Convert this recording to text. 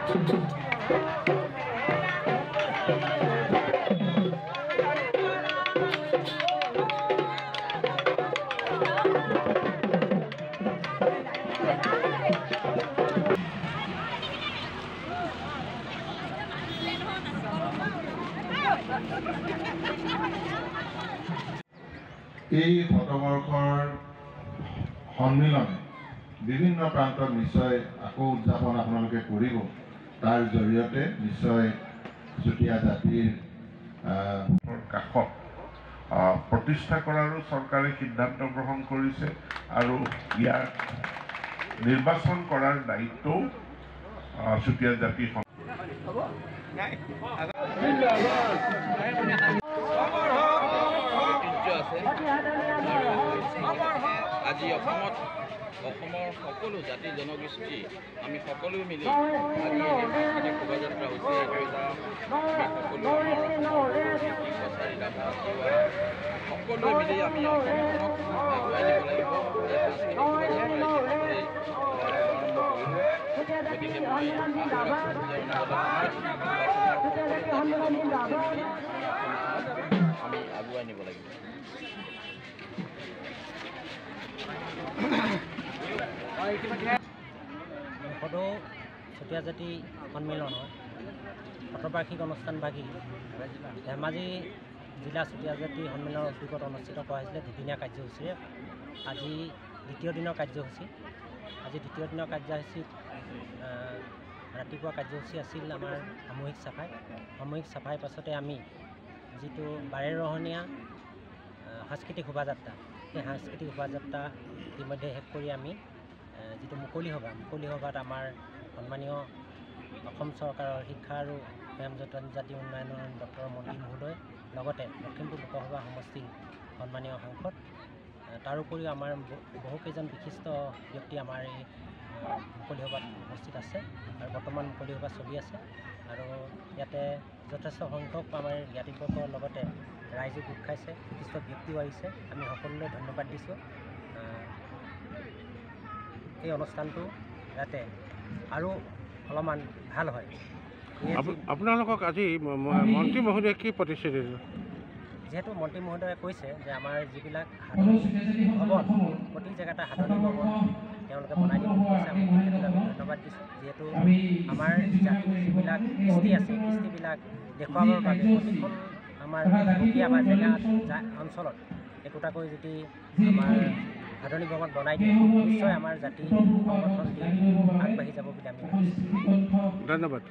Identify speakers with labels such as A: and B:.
A: এই শতবৰ্ষৰ সন্মিলনে বিভিন্ন প্ৰান্তত নিশ্চয় আকৌ উদযাপন আপোনালোকে কৰিব। তাৰ জৰিয়তে নিশ্চয় চুতীয়া জাতিৰ কাষত প্ৰতিষ্ঠা কৰাৰো চৰকাৰে সিদ্ধান্ত গ্ৰহণ কৰিছে আৰু ইয়াৰ নিৰ্বাচন কৰাৰ দায়িত্বও চুতীয়া জাতি
B: আজি অসমৰ সকলো জাতি জনগোষ্ঠী আমি সকলো মিলি আজি সাংস্কৃতিক শোভাযাত্ৰা হৈছে। সকলোৱে মিলি আমি অসমখনক আগুৱাই নিব লাগিব। গতিকে মই আমি আগুৱাই নিব লাগিব।
C: সদৌ চুতীয়া জাতি সন্মিলনৰ শতবাৰ্ষিক অনুষ্ঠানভাগী ধেমাজি জিলা চুতীয়া জাতি সন্মিলনৰ উদ্যোগত অনুষ্ঠিত কৰা হৈছিলে দুদিনীয়া কাৰ্যসূচীৰে। আজি দ্বিতীয় দিনৰ কাৰ্যসূচী। আজি দ্বিতীয় দিনৰ কাৰ্যসূচীত ৰাতিপুৱা কাৰ্যসূচী আছিল আমাৰ সামূহিক চাফাই। সামূহিক চাফাইৰ পাছতে আমি যিটো বাৰেৰহণীয়া সাংস্কৃতিক শোভাযাত্ৰা, সেই সাংস্কৃতিক শোভাযাত্ৰা ইতিমধ্যে শেষ কৰি আমি যিটো মুকলি সভাত আমাৰ সন্মানীয় অসম চৰকাৰৰ শিক্ষা আৰু ব্যায়াম জনজাতি উন্নয়নৰ দপ্তৰৰ মন্ত্ৰী মহোদয়, লগতে লখিমপুৰ লোকসভা সমষ্টিৰ সন্মানীয় সাংসদ, তাৰোপৰিও আমাৰ বহুকেইজন বিশিষ্ট ব্যক্তি আমাৰ এই মুকলি সভাত উপস্থিত আছে আৰু বৰ্তমান মুকলি সভা চলি আছে। আৰু ইয়াতে যথেষ্ট সংখ্যক আমাৰ জ্ঞাতিবৰ্গৰ লগতে ৰাইজে গোট খাইছে, বিশিষ্ট ব্যক্তিও আহিছে। আমি সকলোলৈ ধন্যবাদ দিছোঁ। এই অনুষ্ঠানটো যাতে আৰু অলপমান ভাল হয়।
D: আপোনালোকক আজি মন্ত্ৰী মহোদয়ে কি প্ৰতিশ্ৰুতি দিলে?
C: যিহেতু মন্ত্ৰী মহোদয়ে কৈছে যে আমাৰ যিবিলাক সাধনী ভৱন, প্ৰতি জেগাতে সাধনী ভৱন তেওঁলোকে বনাই দিব কৈছে। আমি তেখেতলৈ আমি ধন্যবাদ দিছোঁ। যিহেতু আমাৰ জাতিৰ যিবিলাক কৃষ্টি আছে, কৃষ্টিবিলাক দেখুৱাবৰ বাবে প্ৰতিখন আমাৰ প্ৰক্ৰিয়া বা জেগা অঞ্চলত একোটাকৈ যদি আমাৰ সাধনী ভৱন বনাই দিয়ে, নিশ্চয় আমাৰ জাতি সংগঠন আগবাঢ়ি যাব বুলি আমি ভাবিছোঁ।
D: ধন্যবাদ।